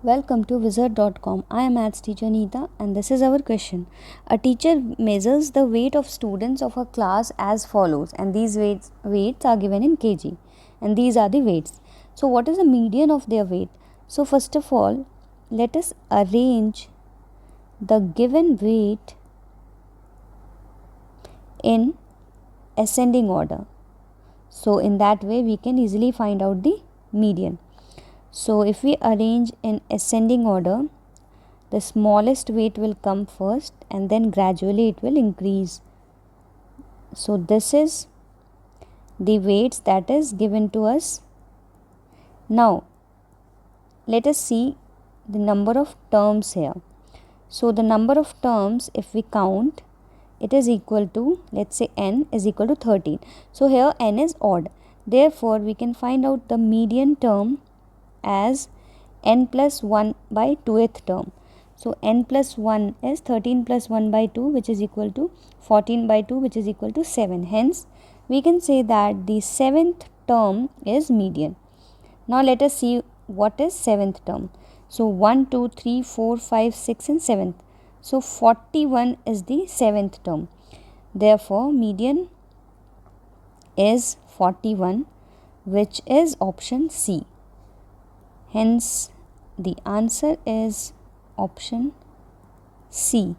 Welcome to wizard.com. I am maths teacher Neeta and this is our question. A teacher measures the weight of students of a class as follows, and these weights are given in kg, and these are the weights. So what is the median of their weight? So first of all, let us arrange the given weight in ascending order. So in that way we can easily find out the median. So if we arrange in ascending order, the smallest weight will come first and then gradually it will increase. So this is the weights that is given to us. Now let us see the number of terms here. So the number of terms, if we count, it is equal to, let's say n is equal to 13. So here n is odd. Therefore we can find out the median term as n plus 1 by 2th term. So n plus 1 is 13 plus 1 by 2, which is equal to 14 by 2, which is equal to 7. Hence we can say that the 7th term is median. Now let us see what is 7th term. So 1, 2, 3, 4, 5, 6 and 7th. So 41 is the 7th term. Therefore median is 41, which is option C. Hence the answer is option C.